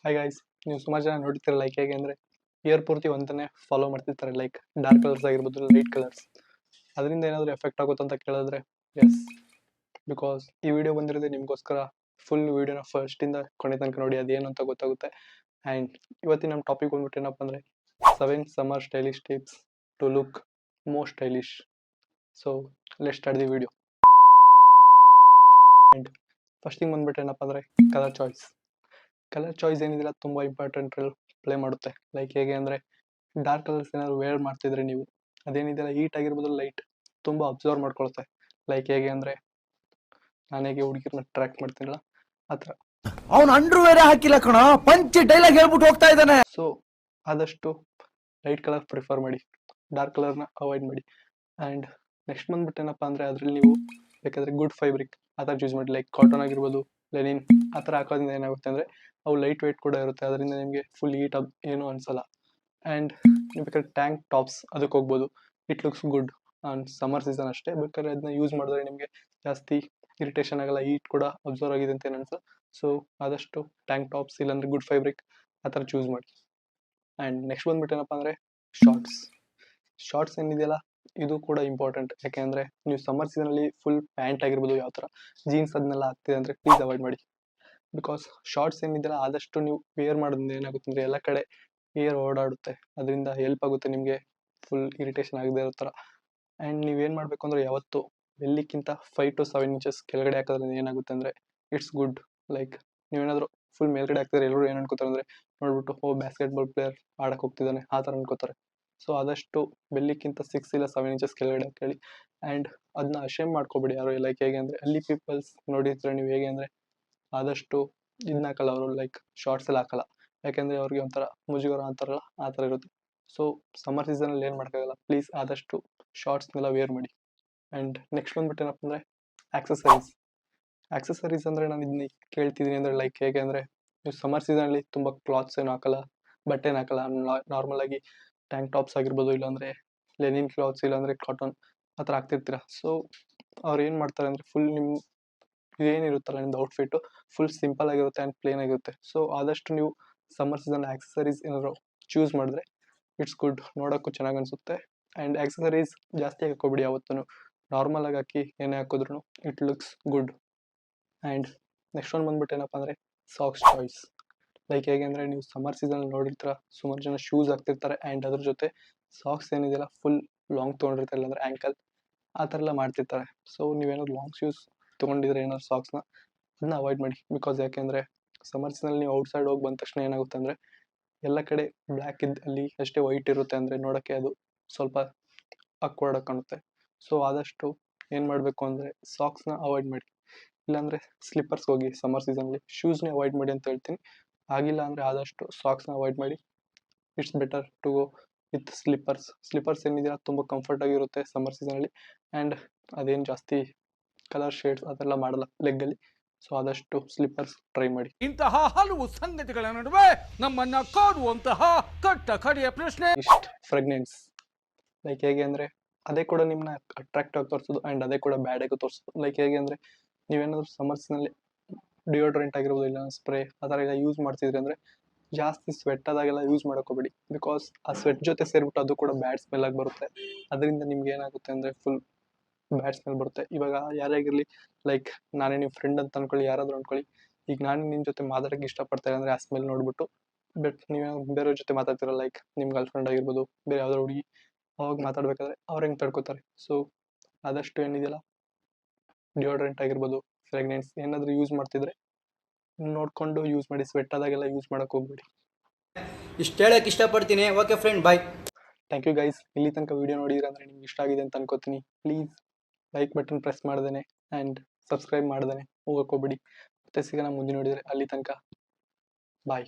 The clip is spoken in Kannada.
ಹಾಯ್ ಗೈಸ್, ನೀವು ಸುಮಾರು ಜನ ನೋಡ್ತೀರ ಲೈಕ್ ಹೇಗೆ ಅಂದರೆ ಇಯರ್ ಪೂರ್ತಿ ಒಂದನ್ನೇ ಫಾಲೋ ಮಾಡ್ತಿರ್ತಾರೆ. ಲೈಕ್ ಡಾರ್ಕ್ ಕಲರ್ಸ್ ಆಗಿರ್ಬೋದು, ಲೈಟ್ ಕಲರ್ಸ್. ಅದರಿಂದ ಏನಾದರೂ ಎಫೆಕ್ಟ್ ಆಗುತ್ತೆ ಅಂತ ಕೇಳಿದ್ರೆ ಎಸ್, ಬಿಕಾಸ್ ಈ ವಿಡಿಯೋ ಬಂದಿರೋದೇ ನಿಮಗೋಸ್ಕರ. ಫುಲ್ ವಿಡಿಯೋನ ಫಸ್ಟಿಂದ ಕೊನೆ ತನಕ ನೋಡಿ, ಅದೇನು ಅಂತ ಗೊತ್ತಾಗುತ್ತೆ. ಆ್ಯಂಡ್ ಇವತ್ತಿನ ನಮ್ಮ ಟಾಪಿಕ್ ಬಂದ್ಬಿಟ್ಟು ಏನಪ್ಪ ಅಂದರೆ 7 summer stylish tips to look more stylish. So let's start the video. And first thing ಬಂದ್ಬಿಟ್ಟು ಏನಪ್ಪ ಅಂದರೆ ಕಲರ್ ಚಾಯ್ಸ್ ಏನಿದಿಲ್ಲ ತುಂಬ ಇಂಪಾರ್ಟೆಂಟ್ ರೋಲ್ ಪ್ಲೇ ಮಾಡುತ್ತೆ. ಲೈಕ್ ಹೇಗೆ ಅಂದರೆ ಡಾರ್ಕ್ ಕಲರ್ಸ್ ಏನಾದ್ರು ವೇರ್ ಮಾಡ್ತಿದ್ರೆ ನೀವು ಅದೇನಿದೆಯಲ್ಲ ಹೀಟ್ ಆಗಿರ್ಬೋದು, ಲೈಟ್ ತುಂಬ ಅಬ್ಸರ್ವ್ ಮಾಡ್ಕೊಳುತ್ತೆ. ಲೈಕ್ ಹೇಗೆ ಅಂದರೆ ನಾನು ಹೇಗೆ ಹುಡುಗಿರನ್ನ ಟ್ರ್ಯಾಕ್ ಮಾಡ್ತೀನಲ್ಲ ಆ ಥರ. ಅವನು ಅಂಡ್ರೂ ಬೇರೆ ಹಾಕಿಲ್ಲ ಕಣ, ಪಂಚ್ ಡೈಲಾಗ್ ಹೇಳ್ಬಿಟ್ಟು ಹೋಗ್ತಾ ಇದ್ದಾನೆ. ಸೊ ಆದಷ್ಟು ಲೈಟ್ ಕಲರ್ ಪ್ರಿಫರ್ ಮಾಡಿ, ಡಾರ್ಕ್ ಕಲರ್ನ ಅವಾಯ್ಡ್ ಮಾಡಿ. ಆ್ಯಂಡ್ ನೆಕ್ಸ್ಟ್ ಬಂದ್ಬಿಟ್ಟು ಏನಪ್ಪ ಅಂದರೆ ಅದರಲ್ಲಿ ನೀವು ಬೇಕಾದರೆ ಗುಡ್ ಫೈಬ್ರಿಕ್ ಆ ಥರ ಯೂಸ್ ಮಾಡಿ. ಲೈಕ್ ಕಾಟನ್ ಆಗಿರ್ಬೋದು, ಲೆನಿನ್ ಆ ಥರ ಹಾಕೋದ್ರಿಂದ ಏನಾಗುತ್ತೆ ಅಂದರೆ ಅವು ಲೈಟ್ ವೆಯ್ಟ್ ಕೂಡ ಇರುತ್ತೆ. ಅದರಿಂದ ನಿಮಗೆ ಫುಲ್ ಹೀಟ್ ಏನೂ ಅನಿಸಲ್ಲ. ಆ್ಯಂಡ್ ನೀವು ಬೇಕಾದ್ರೆ ಟ್ಯಾಂಕ್ ಟಾಪ್ಸ್ ಅದಕ್ಕೆ ಹೋಗ್ಬೋದು. It looks good on summer season ಅಷ್ಟೇ. ಬೇಕಾದ್ರೆ ಅದನ್ನ ಯೂಸ್ ಮಾಡಿದ್ರೆ ನಿಮಗೆ ಜಾಸ್ತಿ ಇರಿಟೇಷನ್ ಆಗಲ್ಲ, ಹೀಟ್ ಕೂಡ ಅಬ್ಸರ್ವ್ ಆಗಿದೆ ಅಂತ ಏನು ಅನ್ಸಲ್ಲ. ಸೊ ಆದಷ್ಟು ಟ್ಯಾಂಕ್ ಟಾಪ್ಸ್ ಇಲ್ಲಾಂದರೆ ಗುಡ್ ಫೈಬ್ರಿಕ್ ಆ ಥರ ಚೂಸ್ ಮಾಡಿ. ಆ್ಯಂಡ್ ನೆಕ್ಸ್ಟ್ ಬಂದ್ಬಿಟ್ಟು ಏನಪ್ಪ ಅಂದರೆ ಶಾರ್ಟ್ಸ್ ಏನಿದೆಯಲ್ಲ ಇದು ಕೂಡ ಇಂಪಾರ್ಟೆಂಟ್. ಯಾಕೆಂದರೆ ನೀವು ಸಮ್ಮರ್ ಸೀಸನಲ್ಲಿ ಫುಲ್ ಪ್ಯಾಂಟ್ ಆಗಿರ್ಬೋದು, ಯಾವ ಥರ ಜೀನ್ಸ್ ಅದನ್ನೆಲ್ಲ ಆಗ್ತಿದೆ ಅಂದರೆ ಪ್ಲೀಸ್ ಅವಾಯ್ಡ್ ಮಾಡಿ. ಬಿಕಾಸ್ ಶಾರ್ಟ್ಸ್ ಏನಿದೆಯಲ್ಲ ಆದಷ್ಟು ನೀವು ವೇರ್ ಮಾಡೋದ್ರಿಂದ ಏನಾಗುತ್ತೆ ಅಂದರೆ ಎಲ್ಲ ಕಡೆ ಏರ್ ಓಡಾಡುತ್ತೆ, ಅದರಿಂದ ಹೆಲ್ಪ್ ಆಗುತ್ತೆ ನಿಮಗೆ ಫುಲ್ ಇರಿಟೇಷನ್ ಆಗದೆ ಇರೋ ಥರ. ಆ್ಯಂಡ್ ನೀವೇನು ಮಾಡಬೇಕು ಅಂದರೆ ಯಾವತ್ತು ಬೆಲ್ಲಿಕ್ಕಿಂತ 5 to 7 ಇಂಚಸ್ ಕೆಳಗಡೆ ಹಾಕೋದ್ರಿಂದ ಏನಾಗುತ್ತೆ ಅಂದರೆ ಇಟ್ಸ್ ಗುಡ್. ಲೈಕ್ ನೀವೇನಾದರೂ ಫುಲ್ ಮೇಲ್ಗಡೆ ಹಾಕಿದ್ರೆ ಎಲ್ಲರೂ ಏನು ಅನ್ಕೋತಾರೆ ಅಂದರೆ ನೋಡ್ಬಿಟ್ಟು ಬಾಸ್ಕೆಟ್ಬಾಲ್ ಪ್ಲೇಯರ್ ಆಡಕ್ಕೆ ಹೋಗ್ತಿದ್ದಾನೆ ಆ ಥರ ಅನ್ಕೋತಾರೆ. ಸೊ ಆದಷ್ಟು ಬೆಲ್ಲಿಕ್ಕಿಂತ 6 ಇಲ್ಲ 7 ಇಂಚಸ್ ಕೆಳಗಡೆ ಹಾಕಿ. ಆ್ಯಂಡ್ ಅದನ್ನ ಅಶೇಮ್ ಮಾಡ್ಕೊಬೇಡಿ ಯಾರು. ಲೈಕ್ ಹೇಗೆ ಅಂದರೆ ಅಲ್ಲಿ ಪೀಪಲ್ಸ್ ನೋಡಿರ್ತಾರೆ ನೀವು ಹೇಗೆ ಅಂದರೆ ಆದಷ್ಟು ಇದನ್ನ ಹಾಕಲ್ಲ ಅವರು, ಲೈಕ್ ಶಾರ್ಟ್ಸ್ ಎಲ್ಲ ಹಾಕಲ್ಲ. ಯಾಕೆಂದರೆ ಅವ್ರಿಗೆ ಒಂಥರ ಮುಜುಗರ ಅಂತಾರಲ್ಲ ಆ ಥರ ಇರುತ್ತೆ. ಸೊ ಸಮ್ಮರ್ ಸೀಸನಲ್ಲಿ ಏನು ಮಾಡೋಕ್ಕಾಗಲ್ಲ, ಪ್ಲೀಸ್ ಆದಷ್ಟು ಶಾರ್ಟ್ಸ್ನೆಲ್ಲ ವೇರ್ ಮಾಡಿ. ಆ್ಯಂಡ್ ನೆಕ್ಸ್ಟ್ ಬಂದ್ಬಿಟ್ಟು ಏನಪ್ಪ ಅಂದರೆ ಆಕ್ಸೆಸರೀಸ್ ಅಂದರೆ ನಾನು ಇದನ್ನ ಕೇಳ್ತಿದ್ದೀನಿ ಅಂದರೆ ಲೈಕ್ ಹೇಗೆ ಅಂದರೆ ನೀವು ಸಮ್ಮರ್ ಸೀಸನಲ್ಲಿ ತುಂಬ ಕ್ಲಾತ್ಸ್ ಏನು ಹಾಕಲ್ಲ, ಬಟ್ಟೆನ ಹಾಕಲ್ಲ. ನಾರ್ಮಲಾಗಿ ಟ್ಯಾಂಕ್ ಟಾಪ್ಸ್ ಆಗಿರ್ಬೋದು, ಇಲ್ಲಾಂದರೆ ಲೆನಿನ್ ಕ್ಲಾತ್ಸ್, ಇಲ್ಲಾಂದರೆ ಕಾಟನ್ ಆ ಥರ ಹಾಕ್ತಿರ್ತೀರ. ಸೊ ಅವ್ರು ಏನು ಮಾಡ್ತಾರೆ ಅಂದರೆ ಫುಲ್ ನಿಮ್ಮ ಏನಿರುತ್ತಲ್ಲ ನಿಮ್ಮದು ಔಟ್ಫಿಟ್ಟು ಫುಲ್ ಸಿಂಪಲ್ ಆಗಿರುತ್ತೆ ಆ್ಯಂಡ್ ಪ್ಲೇನ್ ಆಗಿರುತ್ತೆ. ಸೊ ಆದಷ್ಟು ನೀವು ಸಮ್ಮರ್ ಸೀಸನ್ ಆಕ್ಸೆಸರೀಸ್ ಏನಾದ್ರು ಚೂಸ್ ಮಾಡಿದ್ರೆ ಇಟ್ಸ್ ಗುಡ್, ನೋಡೋಕ್ಕೂ ಚೆನ್ನಾಗಿ ಅನಿಸುತ್ತೆ. ಆ್ಯಂಡ್ ಆಕ್ಸೆಸರೀಸ್ ಜಾಸ್ತಿ ಹಾಕೋಬಿಡಿ ಯಾವತ್ತೂ, ನಾರ್ಮಲಾಗಿ ಹಾಕಿ ಏನೇ ಹಾಕಿದ್ರು it looks good. And next ಒಂದು ಬಂದ್ಬಿಟ್ಟು ಏನಪ್ಪ ಅಂದರೆ ಸಾಕ್ಸ್ ಚಾಯ್ಸ್. ಲೈಕ್ ಹೇಗೆ ಅಂದರೆ ನೀವು ಸಮ್ಮರ್ ಸೀಸನಲ್ಲಿ ನೋಡಿರ್ತೀರ ಸುಮಾರು ಜನ ಶೂಸ್ ಹಾಕ್ತಿರ್ತಾರೆ ಆ್ಯಂಡ್ ಅದ್ರ ಜೊತೆ ಸಾಕ್ಸ್ ಏನಿದೆಯಲ್ಲ ಫುಲ್ ಲಾಂಗ್ ತೊಗೊಂಡಿರ್ತಾರೆ, ಇಲ್ಲಾಂದರೆ ಆ್ಯಂಕಲ್ ಆ ಥರ ಎಲ್ಲ ಮಾಡ್ತಿರ್ತಾರೆ. ಸೊ ನೀವೇನಾದ್ರು ಲಾಂಗ್ ಶೂಸ್ ತೊಗೊಂಡಿದ್ರೆ ಏನಾದ್ರು ಸಾಕ್ಸ್ನ ಅದನ್ನ ಅವಾಯ್ಡ್ ಮಾಡಿ. ಬಿಕಾಸ್ ಯಾಕೆಂದರೆ ಸಮ್ಮರ್ ಸೀಸನಲ್ಲಿ ನೀವು ಔಟ್ಸೈಡ್ ಹೋಗಿ ಬಂದ ತಕ್ಷಣ ಏನಾಗುತ್ತೆ ಅಂದರೆ ಎಲ್ಲ ಕಡೆ ಬ್ಲ್ಯಾಕ್ ಅಲ್ಲಿ ಅಷ್ಟೇ ವೈಟ್ ಇರುತ್ತೆ, ಅಂದರೆ ನೋಡೋಕ್ಕೆ ಅದು ಸ್ವಲ್ಪ ಅಕ್ವರ್ಡಾಗಿ ಕಾಣುತ್ತೆ. ಸೊ ಆದಷ್ಟು ಏನು ಮಾಡಬೇಕು ಅಂದರೆ ಸಾಕ್ಸ್ನ ಅವಾಯ್ಡ್ ಮಾಡಿ, ಇಲ್ಲಾಂದರೆ ಸ್ಲಿಪ್ಪರ್ಸ್ ಹೋಗಿ. ಸಮ್ಮರ್ ಸೀಸನಲ್ಲಿ ಶೂಸ್ನೇ ಅವಾಯ್ಡ್ ಮಾಡಿ ಅಂತ ಹೇಳ್ತೀನಿ. ಆಗಿಲ್ಲ ಅಂದರೆ ಆದಷ್ಟು ಸಾಕ್ಸ್ನ ಅವಾಯ್ಡ್ ಮಾಡಿ. It's better to go with slippers ಏನಿದೆಯಲ್ಲ ತುಂಬ ಕಂಫರ್ಟ್ ಆಗಿರುತ್ತೆ ಸಮ್ಮರ್ ಸೀಸನಲ್ಲಿ. ಆ್ಯಂಡ್ ಅದೇನು ಜಾಸ್ತಿ ಕಲರ್ ಶೇಡ್ಸ್ ಅದೆಲ್ಲ ಮಾಡಲ್ಲ ಲೆಗ್ಗಲ್ಲಿ. ಸೊ ಆದಷ್ಟು ಸ್ಲಿಪ್ಪರ್ಸ್ ಟ್ರೈ ಮಾಡಿ. ಇಂತಹ ಹಲವು ಸಂಗತಿಗಳ ನಡುವೆ ನಮ್ಮನ್ನ ಕಾಡುವಂತಹ ಕಟ್ಟ ಕಡೆಯ ಪ್ರಶ್ನೆ, ಇಷ್ಟು ಫ್ರೆಗ್ನೆನ್ಸ್. ಲೈಕ್ ಹೇಗೆ ಅಂದರೆ ಅದೇ ಕೂಡ ನಿಮ್ಮನ್ನ ಅಟ್ರಾಕ್ಟ್ ಆಗಿ ತೋರಿಸೋದು ಆ್ಯಂಡ್ ಅದೇ ಕೂಡ ಬ್ಯಾಡ್ ಆಗಿ ತೋರಿಸೋದು. ಲೈಕ್ ಹೇಗೆ ಅಂದರೆ ನೀವೇನಾದರೂ ಸಮ್ಮರ್ ಸೀಸನಲ್ಲಿ ಡಿಯೋಡ್ರೆಂಟ್ ಆಗಿರ್ಬೋದು, ಇಲ್ಲ ಸ್ಪ್ರೇ ಆ ಥರ ಎಲ್ಲ ಯೂಸ್ ಮಾಡ್ತಿದ್ರಿ ಅಂದರೆ ಜಾಸ್ತಿ ಸ್ವೆಟ್ ಆದಾಗೆಲ್ಲ ಯೂಸ್ ಮಾಡೋಕೋಬೇಡಿ. ಬಿಕಾಸ್ ಆ ಸ್ವೆಟ್ ಜೊತೆ ಸೇರಿಬಿಟ್ಟು ಅದು ಕೂಡ ಬ್ಯಾಡ್ ಸ್ಮೆಲ್ ಆಗಿ ಬರುತ್ತೆ. ಅದರಿಂದ ನಿಮ್ಗೆ ಏನಾಗುತ್ತೆ ಅಂದರೆ ಫುಲ್ ಬ್ಯಾಡ್ ಸ್ಮೆಲ್ ಬರುತ್ತೆ. ಇವಾಗ ಯಾರಾಗಿರಲಿ, ಲೈಕ್ ನಾನೇ ನಿಮ್ಮ ಫ್ರೆಂಡ್ ಅಂತ ಅನ್ಕೊಳ್ಳಿ, ಯಾರಾದರೂ ಅನ್ಕೊಳ್ಳಿ, ಈಗ ನಾನು ನಿಮ್ಮ ಜೊತೆ ಮಾತಾಡೋಕ್ಕೆ ಇಷ್ಟಪಡ್ತಾರೆ ಅಂದರೆ ಆ ಸ್ಮೆಲ್ ನೋಡ್ಬಿಟ್ಟು. ಬಟ್ ನೀವು ಬೇರೆಯವ್ರ ಜೊತೆ ಮಾತಾಡ್ತಿರಲ್ಲ, ಲೈಕ್ ನಿಮ್ಮ ಗರ್ಲ್ ಫ್ರೆಂಡ್ ಆಗಿರ್ಬೋದು, ಬೇರೆ ಯಾವ್ದಾದ್ರು ಹುಡುಗಿ, ಅವಾಗ ಮಾತಾಡ್ಬೇಕಾದ್ರೆ ಅವ್ರು ಹೆಂಗೆ ತಡ್ಕೋತಾರೆ. ಸೊ ಆದಷ್ಟು ಏನಿದೆಯಲ್ಲ ಡಿಯೋಡ್ರೆಂಟ್ ಆಗಿರ್ಬೋದು, ಫ್ರೆಗ್ನೆನ್ಸ್ ಏನಾದರೂ ಯೂಸ್ ಮಾಡ್ತಿದ್ರೆ ನೋಡಿಕೊಂಡು ಯೂಸ್ ಮಾಡಿ. ಸ್ವೆಟ್ ಆದಾಗೆಲ್ಲ ಯೂಸ್ ಮಾಡೋಕೆ ಹೋಗ್ಬೇಡಿ. ಇಷ್ಟು ಹೇಳಕ್ಕೆ ಇಷ್ಟಪಡ್ತೀನಿ. Okay friend, bye. Thank you guys. ಇಲ್ಲಿ ತನಕ ವೀಡಿಯೋ ನೋಡಿದ್ರೆ ಅಂದರೆ ನಿಮ್ಗೆ ಇಷ್ಟ ಆಗಿದೆ ಅಂತ ಅನ್ಕೋತೀನಿ. ಪ್ಲೀಸ್ ಲೈಕ್ ಬಟನ್ ಪ್ರೆಸ್ ಮಾಡ್ದೇನೆ ಆ್ಯಂಡ್ ಸಬ್ಸ್ಕ್ರೈಬ್ ಮಾಡ್ದೇನೆ ಹೋಗೋಕೆ ಹೋಗ್ಬೇಡಿ. ಮತ್ತೆ ಸಿಗೋಣ ಮುಂದೆ ನೋಡಿದರೆ. ಅಲ್ಲಿ ತನಕ ಬಾಯ್.